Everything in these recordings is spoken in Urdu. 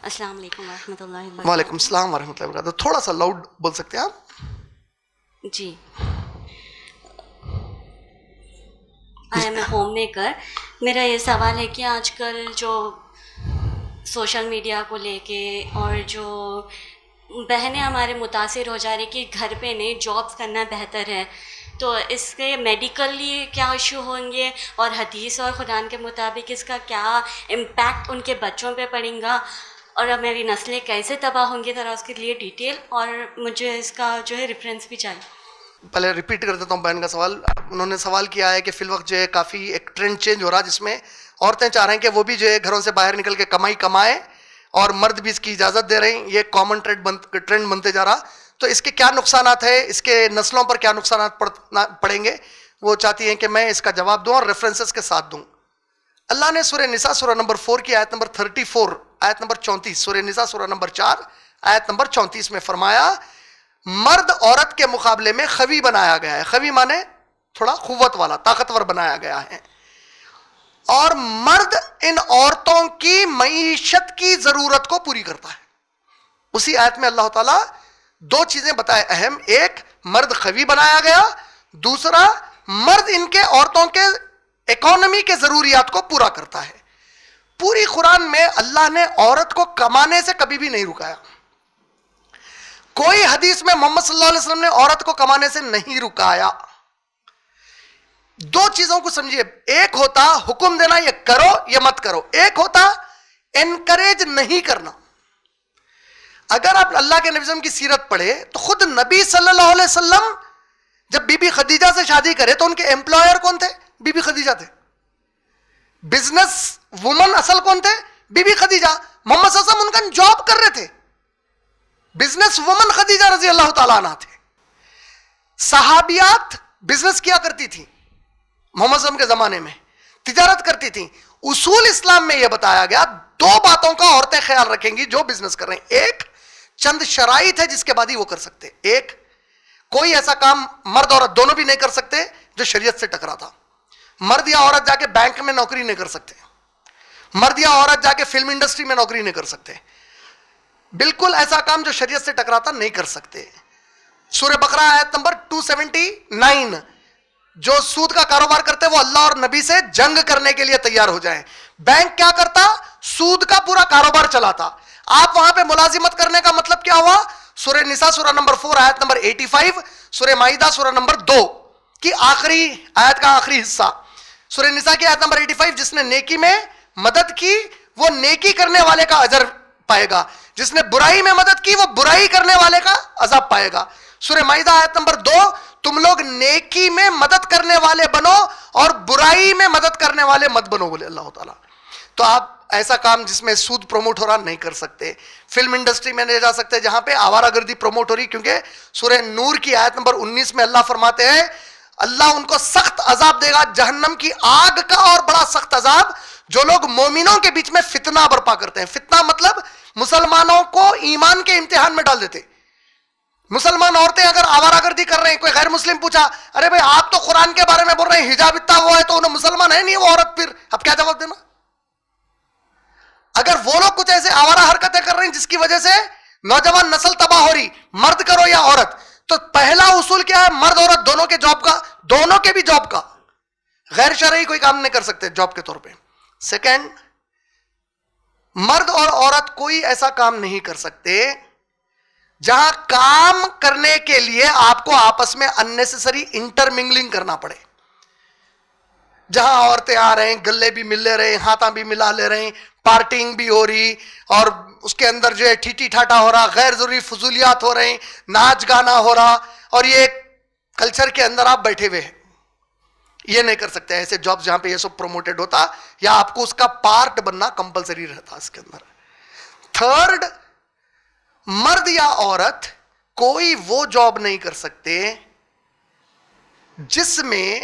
السلام علیکم ورحمۃ اللہ وبرکاتہ. وعلیکم السلام ورحمۃ اللہ وبرکاتہ. تھوڑا سا لاؤڈ بول سکتے ہیں آپ؟ جی. I am a homemaker. میرا یہ سوال ہے کہ آج کل جو سوشل میڈیا کو لے کے اور جو بہنیں ہمارے متاثر ہو جا رہی کہ گھر پہ نہیں جابس کرنا بہتر ہے، تو اس کے میڈیکلی کیا ایشو ہوں گے اور حدیث اور قرآن کے مطابق اس کا کیا امپیکٹ ان کے بچوں پہ پڑیں گا اور اب میری نسلیں کیسے تباہ ہوں گی، ذرا اس کے لیے ڈیٹیل اور مجھے اس کا جو ہے ریفرنس بھی چاہیے. پہلے ریپیٹ کر دیتا ہوں بہن کا سوال. انہوں نے سوال کیا ہے کہ فی الوقت جو ہے کافی ایک ٹرینڈ چینج ہو رہا ہے جس میں عورتیں چاہ رہے ہیں کہ وہ بھی جو ہے گھروں سے باہر نکل کے کمائیں اور مرد بھی اس کی اجازت دے رہے ہیں. یہ کامن ٹرینڈ بنتے جا رہا. تو اس کے کیا نقصانات ہیں، اس کے نسلوں پر کیا نقصانات پڑیں گے، وہ چاہتی ہیں کہ میں اس کا جواب دوں اور ریفرنسز کے ساتھ دوں. اللہ نے سورہ نساء سورہ نمبر 4 کی آیت نمبر 34 آیت نمبر 34 سورہ نساء سورہ نمبر 4 آیت نمبر 34 میں فرمایا مرد عورت کے مقابلے میں خوی بنایا گیا ہے. خوی مانے تھوڑا قوت والا، طاقتور بنایا گیا ہے، اور مرد ان عورتوں کی معیشت کی ضرورت کو پوری کرتا ہے. اسی آیت میں اللہ تعالیٰ دو چیزیں بتائے اہم. ایک، مرد خوی بنایا گیا. دوسرا، مرد ان کے عورتوں کے اکانومی کے ضروریات کو پورا کرتا ہے. پوری قرآن میں اللہ نے عورت کو کمانے سے کبھی بھی نہیں رکایا. کوئی حدیث میں محمد صلی اللہ علیہ وسلم نے عورت کو کمانے سے نہیں رکایا. دو چیزوں کو سمجھیے. ایک ہوتا حکم دینا یہ کرو یہ مت کرو، ایک ہوتا انکریج نہیں کرنا. اگر آپ اللہ کے نبی صلی اللہ علیہ وسلم کی سیرت پڑھے تو خود نبی صلی اللہ علیہ وسلم جب بی بی خدیجہ سے شادی کرے تو ان کے امپلائر کون تھے؟ بی بی خدیجہ تھے. بزنس وومن اصل کون تھے؟ Be be Khadija. محمد صلی اللہ علیہ وسلم ان کا جاب کر رہے تھے. بزنس وومن خدیجہ رضی اللہ تعالیٰ عنہ تھے. صحابیات بزنس کیا کرتی تھی، محمد صلی اللہ علیہ وسلم کے زمانے میں تجارت کرتی تھی. اصول اسلام میں یہ بتایا گیا دو باتوں کا عورتیں خیال رکھیں گی جو بزنس کر رہے ہیں. ایک، چند شرائط ہے جس کے بعد ہی وہ کر سکتے. ایک، کوئی ایسا کام مرد عورت دونوں بھی نہیں کر سکتے جو شریعت سے ٹکرا تھا. مرد یا عورت جا کے بینک میں نوکری نہیں کر سکتے. مرد یا عورت جا کے فلم انڈسٹری میں نوکری نہیں کر سکتے. بالکل ایسا کام جو شریعت سے ٹکراتا نہیں کر سکتے. سورہ بقرہ آیت نمبر 279، جو سود کا کاروبار کرتے وہ اللہ اور نبی سے جنگ کرنے کے لیے تیار ہو جائیں. بینک کیا کرتا؟ سود کا پورا کاروبار چلاتا. آپ وہاں پہ ملازمت کرنے کا مطلب کیا ہوا؟ سورہ نساء سورہ نمبر 4 آیت نمبر 85، سورہ مائدہ سورہ نمبر 2 کی آخری آیت کا آخری حصہ. سورہ نساء کی آیت نمبر 85، جس نے نیکی میں مدد کی وہ نیکی کرنے والے کا اجر پائے گا، جس نے برائی میں مدد کی وہ برائی کرنے والے کا عذاب پائے گا. سورہ مائدہ آیت نمبر 2، تم لوگ نیکی میں مدد کرنے والے بنو اور برائی میں مدد کرنے والے مت بنو، بولے اللہ تعالیٰ. تو آپ ایسا کام جس میں سود پروموٹ ہو رہا نہیں کر سکتے. فلم انڈسٹری میں نہیں جا سکتے جہاں پہ آوارہ گردی پروموٹ ہو رہی، کیونکہ سورہ نور کی آیت نمبر 19 میں اللہ فرماتے ہیں اللہ ان کو سخت عذاب دے گا، جہنم کی آگ کا اور بڑا سخت عذاب، جو لوگ مومنوں کے بیچ میں فتنہ برپا کرتے ہیں. فتنہ مطلب مسلمانوں کو ایمان کے امتحان میں ڈال دیتے. مسلمان عورتیں اگر آوارہ گردی کر رہے ہیں، کوئی غیر مسلم پوچھا ارے بھائی آپ تو قرآن کے بارے میں بول رہے ہیں حجاب اتنا وہ ہے تو انہیں مسلمان ہے نہیں وہ عورت، پھر اب کیا جواب دینا؟ اگر وہ لوگ کچھ ایسے آوارہ حرکتیں کر رہے ہیں جس کی وجہ سے نوجوان نسل تباہ ہو رہی، مرد کرو یا عورت، تو پہلا اصول کیا ہے؟ مرد عورت دونوں کے جاب کا، دونوں کے بھی جاب کا، غیر شرعی کوئی کام نہیں کر سکتے جاب کے طور پہ. سیکنڈ، مرد اور عورت کوئی ایسا کام نہیں کر سکتے جہاں کام کرنے کے لیے آپ کو آپس میں اننیسیسری انٹرمنگلنگ کرنا پڑے. جہاں عورتیں آ رہے ہیں، گلے بھی مل لے رہے ہیں، ہاتھاں بھی ملا لے رہے ہیں، پارٹینگ بھی ہو رہی اور اس کے اندر جو ہے ٹھیٹی ٹھاٹا ہو رہا، غیر ضروری فضولیات ہو رہے ہیں، ناچ گانا ہو رہا، اور یہ کلچر کے اندر آپ بیٹھے ہوئے ہیں. یہ نہیں کر سکتے. ایسے جابس جہاں پہ یہ سب پروموٹڈ ہوتا یا آپ کو اس کا پارٹ بننا کمپلسری رہتا اس کے اندر. تھرڈ، مرد یا عورت کوئی وہ جاب نہیں کر سکتے جس میں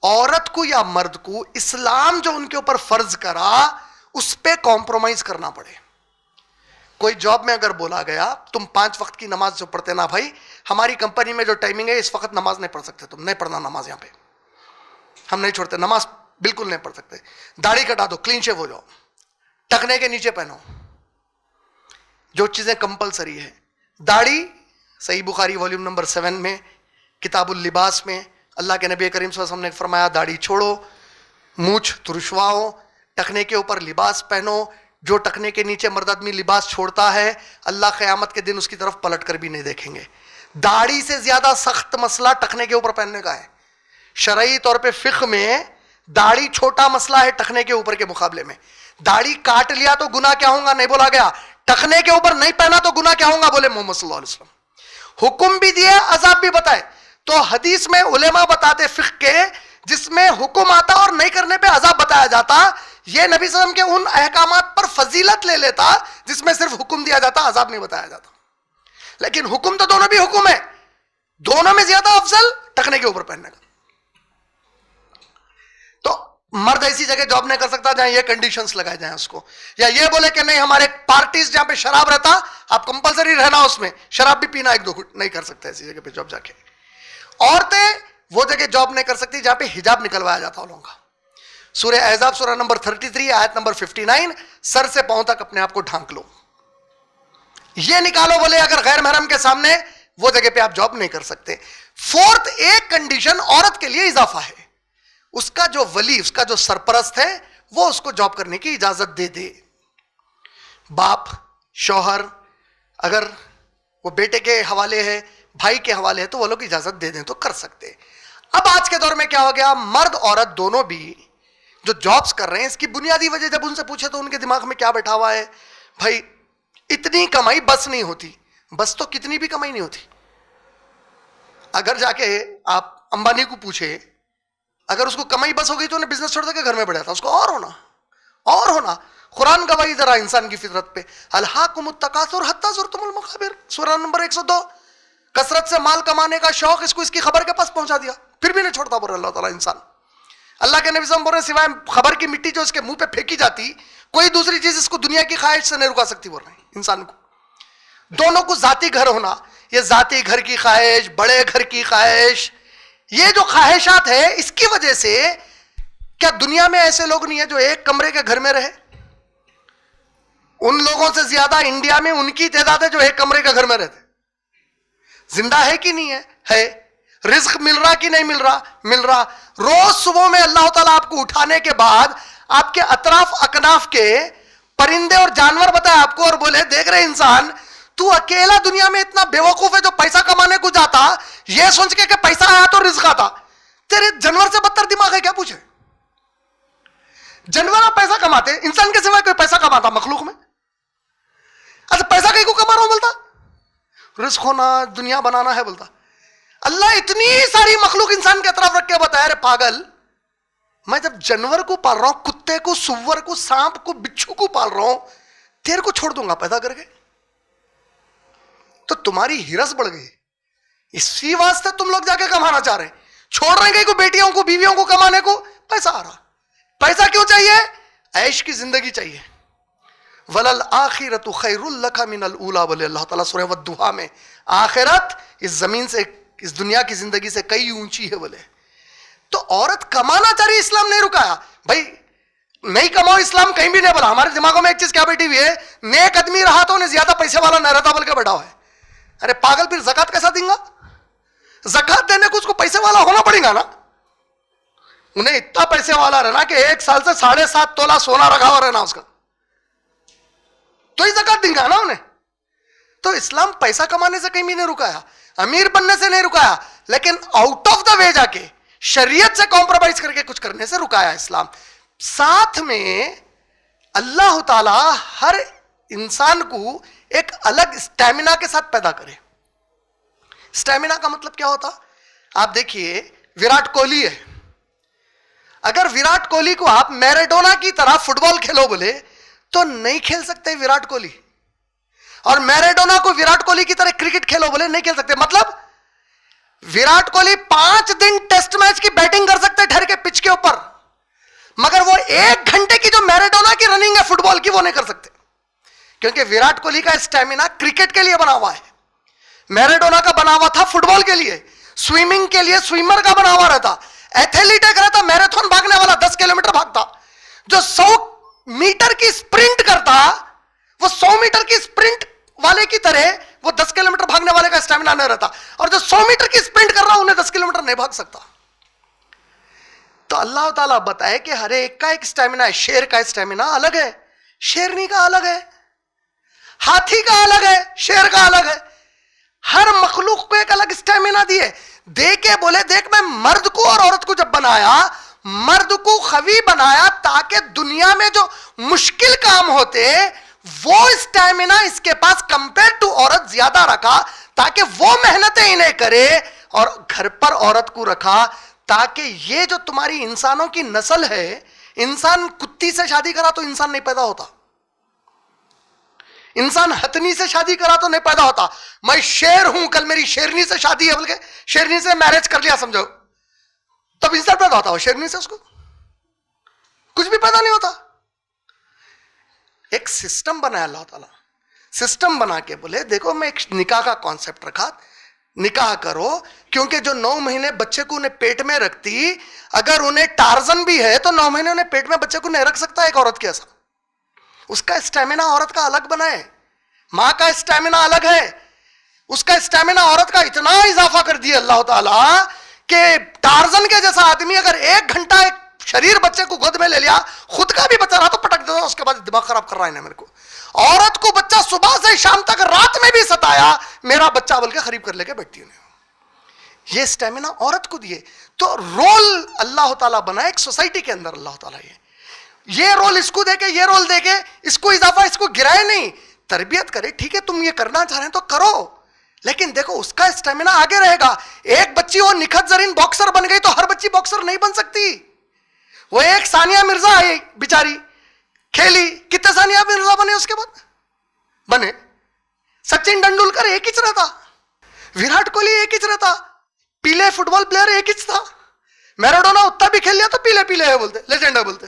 عورت کو یا مرد کو اسلام جو ان کے اوپر فرض کرا اس پہ کمپرومائز کرنا پڑے. کوئی جاب میں اگر بولا گیا تم 5 وقت کی نماز جو پڑھتے نا بھائی، ہماری کمپنی میں جو ٹائمنگ ہے اس وقت نماز نہیں پڑھ سکتے، تم نہیں پڑھنا نماز، یہاں پہ ہم نہیں چھوڑتے نماز، بالکل نہیں پڑھ سکتے. داڑھی کٹا دو، کلین شیو ہو جاؤ، ٹکنے کے نیچے پہنو، جو چیزیں کمپلسری ہے. داڑھی صحیح بخاری والیوم نمبر 7 میں کتاب اللباس میں اللہ کے نبی کریم صلی اللہ علیہ وسلم نے فرمایا داڑھی چھوڑو, مونچھ ترشواؤ, ٹخنے کے اوپر لباس پہنو. جو ٹخنے کے نیچے مرد آدمی لباس چھوڑتا ہے اللہ قیامت کے دن اس کی طرف پلٹ کر بھی نہیں دیکھیں گے. داڑھی سے زیادہ سخت مسئلہ ٹخنے کے اوپر پہننے کا ہے. شرعی طور پہ فقہ میں داڑھی چھوٹا مسئلہ ہے ٹخنے کے اوپر کے مقابلے میں. داڑھی کاٹ لیا تو گناہ کیا ہوگا نہیں بولا گیا, ٹخنے کے اوپر نہیں پہنا تو گناہ کیا ہوگا بولے محمد صلی اللہ علیہ وسلم. حکم بھی دیے, عذاب بھی بتائے. تو حدیث میں علماء بتاتے فقہ کے جس میں حکم آتا اور نہیں کرنے پہ عذاب بتایا جاتا, یہ نبی صلی اللہ علیہ وسلم کے ان احکامات پر فضیلت لے لیتا جس میں صرف حکم دیا جاتا, عذاب نہیں بتایا جاتا. لیکن حکم تو دونوں بھی حکم ہے, دونوں میں زیادہ افضل ٹخنے کے اوپر پہننے کا. تو مرد ایسی جگہ جاب نہیں کر سکتا جہاں یہ کنڈیشنز لگائے جائیں اس کو, یا یہ بولے کہ نہیں ہمارے پارٹیز جہاں پہ شراب رہتا آپ کمپلسری رہنا اس میں, شراب بھی پینا ایک دو گھٹ نہیں کر سکتے ایسی جگہ پہ جاب جا کے. عورتیں وہ جگہ جاب نہیں کر سکتی جہاں پہ حجاب نکلوایا جاتا ان لوگوں کا. سورہ احزاب سورہ نمبر 33 آیت نمبر 59, سر سے پاؤں تک اپنے آپ کو ڈھانک لو, یہ نکالو. بولے اگر غیر محرم کے سامنے وہ جگہ پہ آپ جاب نہیں کر سکتے. فورتھ ایک کنڈیشن عورت کے لیے اضافہ ہے, اس کا جو ولی, اس کا جو سرپرست ہے وہ اس کو جاب کرنے کی اجازت دے دے. باپ, شوہر, اگر وہ بیٹے کے حوالے ہے, بھائی کے حوالے ہے تو وہ لوگ اجازت دے دیں تو کر سکتے. اب آج کے دور میں کیا ہو گیا, مرد عورت دونوں بھی جو جابز کر رہے ہیں, اس کی بنیادی وجہ جب ان سے پوچھے تو ان کے دماغ میں کیا بیٹھا ہوا ہے, بھائی اتنی کمائی بس نہیں ہوتی. بس تو کتنی بھی کمائی نہیں ہوتی. اگر جا کے آپ امبانی کو پوچھے, اگر اس کو کمائی بس ہو گئی تو انہیں بزنس چھوڑ دے کے گھر میں بیٹھا تھا, اس کو اور ہونا. قرآن گواہی ذرا انسان کی فطرت پہ, الہاکم التکاثر حتی زرتم المقابر, سورہ نمبر 102. کثرت سے مال کمانے کا شوق اس کو اس کی خبر کے پاس پہنچا دیا, پھر بھی نہیں چھوڑتا بول رہا اللہ تعالیٰ انسان. اللہ کے نبی صلی اللہ علیہ وسلم بول رہے سوائے خبر کی مٹی جو اس کے منہ پہ پھینکی جاتی کوئی دوسری چیز اس کو دنیا کی خواہش سے نہیں رکا سکتی. بول رہے ہیں انسان کو دونوں کو ذاتی گھر ہونا, یہ ذاتی گھر کی خواہش, بڑے گھر کی خواہش, یہ جو خواہشات ہے اس کی وجہ سے کیا دنیا میں ایسے لوگ نہیں ہیں جو ایک کمرے کے گھر میں رہے؟ ان لوگوں سے زیادہ انڈیا میں ان کی تعداد ہے جو ایک کمرے کے گھر میں رہتے. زندہ ہے کہ نہیں ہے؟ رزق مل رہا کہ نہیں مل رہا. روز صبح میں اللہ تعالیٰ آپ کو اٹھانے کے بعد آپ کے اطراف اکناف کے پرندے اور جانور بتائے آپ کو اور بولے دیکھ رہے انسان تو اکیلا دنیا میں اتنا بے وقوف ہے جو پیسہ کمانے کو جاتا یہ سوچ کے کہ پیسہ آیا تو رزق آتا. تیرے جانور سے بدتر دماغ ہے کیا پوچھے؟ جانور آپ پیسہ کماتے, انسان کے سوائے کوئی پیسہ کماتا مخلوق میں؟ اچھا پیسہ کہیں کو کما رہا ہوں بولتا, رزق ہونا دنیا بنانا ہے بولتا. اللہ اتنی ساری مخلوق انسان کے طرف رکھ کے بتایا رے پاگل, میں جب جانور کو پال رہا ہوں, کتے کو, سور کو, سانپ کو, بچھو کو پال رہا ہوں, تیرے کو چھوڑ دوں گا پیدا کر کے؟ تو تمہاری ہرس بڑھ گئی, اسی واسطے تم لوگ جا کے کمانا چاہ رہے ہیں, چھوڑ رہے ہیں کہ بیٹیوں کو بیویوں کو کمانے کو. پیسہ آ رہا, پیسہ کیوں چاہیے؟ عیش کی زندگی چاہیے. وَلَلْآخِرَةُ خَيْرٌ لَكَ مِنَ الْأُولَىٰ بولے اللہ تعالیٰ سورہ والضحیٰ میں, آخرت اس زمین سے, اس دنیا کی زندگی سے کئی اونچی ہے بولے. تو عورت کمانا چاہ رہی, اسلام نہیں رکایا بھائی, نہیں کماؤ, اسلام کہیں بھی نہیں بولا. ہمارے دماغوں میں ایک چیز کیا بیٹھی ہوئی ہے, نیک آدمی رہا تو انہیں زیادہ پیسے والا نہیں رہتا بول کے بیٹھا ہوا ہے. ارے پاگل, پھر زکات کیسا دیں گا؟ زکات دینے کو اس کو پیسے والا ہونا پڑے گا نا. انہیں اتنا پیسے والا رہنا کہ 1 سال سے 7.5 تولہ سونا رکھا ہوا رہنا اس کا, تو ہی زکات دیں گا نا انہیں. تو اسلام پیسہ کمانے سے کہیں بھی نہیں رکایا, امیر بننے سے نہیں رکایا, لیکن آؤٹ آف دا وے جا کے شریعت سے کمپرومائز کر کے کچھ کرنے سے رکایا اسلام. ساتھ میں اللہ تعالی ہر انسان کو ایک الگ اسٹیمنا کے ساتھ پیدا کرے. اسٹیمنا کا مطلب کیا ہوتا؟ آپ دیکھیے وراٹ کوہلی ہے, اگر وراٹ کوہلی کو آپ میراڈونا کی طرح فٹ بال کھیلو بولے تو نہیں کھیل سکتے وراٹ کوہلی, اور میراڈونا کو وراٹ کوہلی کی طرح کرکٹ کھیلو بولے نہیں کھیل سکتے. مطلب وراٹ کوہلی 5 دن ٹیسٹ میچ کی بیٹنگ کر سکتے ٹھہر کے پچ کے اوپر, مگر وہ 1 گھنٹے کی جو میراڈونا کی رننگ ہے فٹ بال کی وہ نہیں کر سکتے, کیونکہ وراٹ کوہلی کا اسٹیمنا کرکٹ کے لیے بنا ہوا ہے, میراڈونا کا بنا ہوا تھا فٹ بال کے لیے, سوئمنگ کے لیے سوئمر کا بنا ہوا رہتا, ایتھلیٹ ایک رہتا میراتھن بھاگنے والا 10 کلومیٹر بھاگتا, جو 100 میٹر کی سپرنٹ کرتا وہ 100 میٹر کی سپرنٹ والے کی طرح وہ 10 کلومیٹر بھاگنے والے کا اسٹیمنا نہیں رہتا, اور جو 100 میٹر کی اسپرنٹ کر رہا انہیں 10 کلومیٹر نہیں بھاگ سکتا. تو اللہ تعالیٰ بتائے کہ ہر ایک کا ایک اسٹیمنا ہے. شیر کا اسٹیمنا الگ ہے, شیرنی کا الگ ہے, ہاتھی کا الگ ہے, شیر کا الگ ہے. ہر مخلوق کو ایک الگ اسٹیمنا دیے. دیکھے بولے دیکھ میں مرد کو اور عورت کو جب بنایا, مرد کو خوی بنایا تاکہ دنیا میں جو مشکل کام ہوتے وہ اسٹیمنا اس کے پاس کمپیئر ٹو عورت زیادہ رکھا تاکہ وہ محنتیں انہیں کرے, اور گھر پر عورت کو رکھا تاکہ یہ جو تمہاری انسانوں کی نسل ہے, انسان کتی سے شادی کرا تو انسان نہیں پیدا ہوتا, انسان ہتنی سے شادی کرا تو نہیں پیدا ہوتا. میں شیر ہوں, کل میری شیرنی سے شادی ہے, بلکہ شیرنی سے میرج کر لیا سمجھو, تب انسان پیدا ہوتا. شیرنی سے اس کو کچھ بھی پیدا نہیں ہوتا. ایک سسٹم بنایا اللہ تعالیٰ, سسٹم بنا کے بولے دیکھو میں ایک نکاح کا کانسیپٹ رکھا, نکاح کرو, کیونکہ جو 9 مہینے بچے کو انہیں پیٹ میں رکھتی, اگر انہیں ٹارزن بھی ہے تو 9 مہینے انہیں پیٹ میں بچے کو نہیں رکھ سکتا ایک عورت کے ایسا. اس کا اسٹیمنا عورت کا الگ بنائے, ماں کا اسٹیمنا الگ ہے, اس کا اسٹیمنا عورت کا اتنا اضافہ کر دیا اللہ تعالیٰ کہ ٹارزن کے جیسا آدمی اگر 1 گھنٹہ ایک شریر بچے کو گود میں لے لیا, خود کا بھی بچہ رہا تو پٹک دیتا, اس کے بعد دماغ خراب کر رہا ہے نا میرے کو. عورت کو بچہ صبح سے شام تک رات میں بھی ستایا, میرا بچہ بول کے قریب کر لے کے بیٹھتی انہیں. یہ اسٹیمنا عورت کو دیے. تو رول اللہ تعالیٰ بنا ایک سوسائٹی کے اندر. اللہ تعالیٰ یہ رول اس کو دے کے, یہ رول دے کے, اس کو اضافہ اس کو گرائے نہیں, تربیت کرے. ٹھیک ہے تم یہ کرنا چاہ رہے ہیں تو کرو, لیکن دیکھو اس کا اسٹیمنا آگے رہے گا. ایک بچی وہ نکھت زرین باکسر بن گئی تو ہر بچی باکسر نہیں بن سکتی. وہ ایک ثانیہ مرزا آئی بیچاری, کھیلی, کتنے ثانیہ مرزا بنے اس کے بعد بنے. سچن ٹنڈولکر ایک ہی رہتا, وراٹ کوہلی ایک ہی رہتا, پیلے فٹ بال پلیئر ایک ہی تھا, میراڈونا اتنا بھی کھیل لیا تو پیلے پیلے ہے بولتے, لیجنڈ ہے بولتے.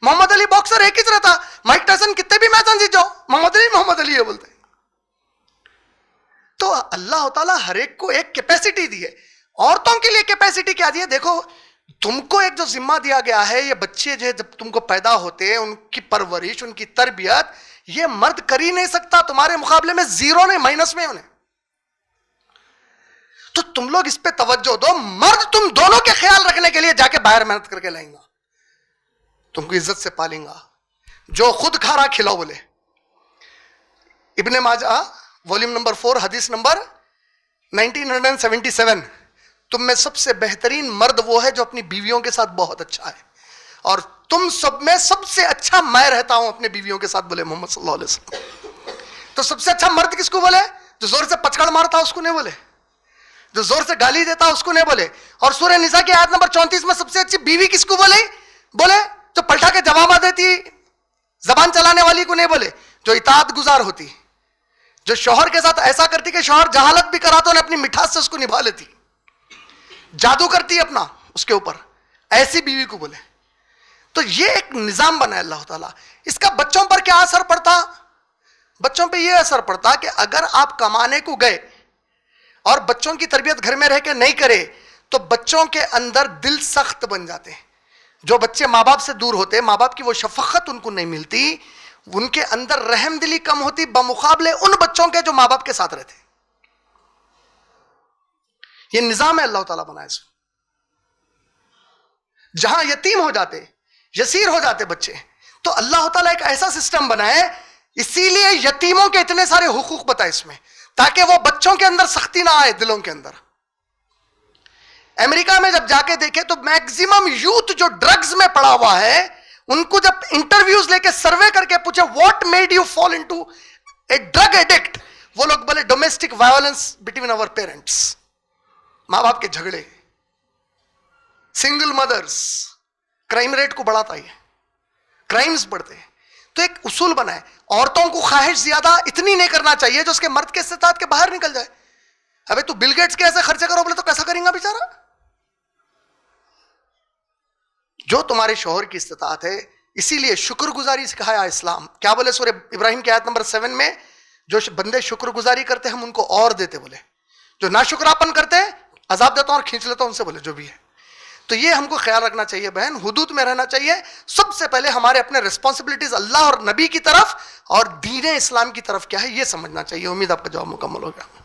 محمد علی باکسر ایک ہی رہتا, مائک ٹائسن کتنے بھی میچ جیت جاؤ, محمد علی ہے بولتے. تو اللہ تعالیٰ ہر ایک کو ایک کیپیسٹی دی ہے. عورتوں کے لیے کیپیسٹی کیا دی ہے؟ دیکھو تم کو ایک جو ذمہ دیا گیا ہے, یہ بچے جو جب تم کو پیدا ہوتے ہیں ان کی پرورش, ان کی تربیت, یہ مرد کر ہی نہیں سکتا. تمہارے مقابلے میں زیرو نے, مائنس میں انہیں. تو تم لوگ اس پہ توجہ دو. مرد تم دونوں کے خیال رکھنے کے لیے جا کے باہر محنت کر کے لائیں گا, تم کو عزت سے پالیں گا. جو خود کھا رہا کھلاؤ بولے. ابن ماجہ والیوم نمبر 4 حدیث نمبر 1977. تم میں سب سے بہترین مرد وہ ہے جو اپنی بیویوں کے ساتھ بہت اچھا ہے, اور تم سب میں سب سے اچھا میں رہتا ہوں اپنے بیویوں کے ساتھ, بولے محمد صلی اللہ علیہ وسلم. تو سب سے اچھا مرد کس کو بولے؟ جو زور سے پچکڑ مارتا اس کو نہیں بولے, جو زور سے گالی دیتا اس کو نہیں بولے. اور سورہ نساء کی آیت نمبر 34 میں سب سے اچھی بیوی کس کو بولے؟ بولے جو پلٹا کے جواب دیتی, زبان چلانے والی کو نہیں بولے, جو اطاعت گزار ہوتی, جو شوہر کے ساتھ ایسا کرتی کہ شوہر جہالت بھی کرا تو انہیں اپنی مٹھاس سے اس کو نبھا لیتی, جادو کرتی اپنا اس کے اوپر, ایسی بیوی کو بولے. تو یہ ایک نظام بنا ہے اللہ تعالیٰ. اس کا بچوں پر کیا اثر پڑتا؟ بچوں پہ یہ اثر پڑتا کہ اگر آپ کمانے کو گئے اور بچوں کی تربیت گھر میں رہ کے نہیں کرے تو بچوں کے اندر دل سخت بن جاتے ہیں. جو بچے ماں باپ سے دور ہوتے, ماں باپ کی وہ شفقت ان کو نہیں ملتی, ان کے اندر رحم دلی کم ہوتی بمقابلے ان بچوں کے جو ماں باپ کے ساتھ رہتے. یہ نظام ہے اللہ تعالیٰ بنائے. جہاں یتیم ہو جاتے, یسیر ہو جاتے بچے, تو اللہ تعالیٰ ایک ایسا سسٹم بنائے. اسی لیے یتیموں کے اتنے سارے حقوق بتائے اس میں, تاکہ وہ بچوں کے اندر سختی نہ آئے دلوں کے اندر. امریکہ میں جب جا کے دیکھے تو میکزیمم یوتھ جو ڈرگز میں پڑا ہوا ہے, ان کو جب انٹرویوز لے کے سروے کر کے پوچھے what made you fall into a drug addict, وہ لوگ بولے domestic violence between our parents, ماں باپ کے جھگڑے, سنگل مدرز. کرائم ریٹ کو بڑھاتا ہے, کرائمز بڑھتے. تو ایک اصول بنا ہے, عورتوں کو خواہش زیادہ اتنی نہیں کرنا چاہیے جو اس کے مرد کے استطاعت کے باہر نکل جائے. ابے تو بل گیٹس کے ایسے خرچے کرو بولے تو کیسا کریں گا بیچارہ؟ جو تمہارے شوہر کی استطاعت ہے. اسی لیے شکر گزاری سکھایا اسلام. کیا بولے سورہ ابراہیم کی آیت نمبر 7 میں, جو بندے شکر گزاری کرتے ہم ان کو اور دیتے, بولے جو ناشکراپن کرتے عذاب دیتا ہوں اور کھینچ لیتا ہوں ان سے, بولے جو بھی ہے. تو یہ ہم کو خیال رکھنا چاہیے بہن, حدود میں رہنا چاہیے. سب سے پہلے ہمارے اپنے رسپانسبلٹیز اللہ اور نبی کی طرف اور دین اسلام کی طرف کیا ہے یہ سمجھنا چاہیے. امید آپ کا جواب مکمل ہو گیا.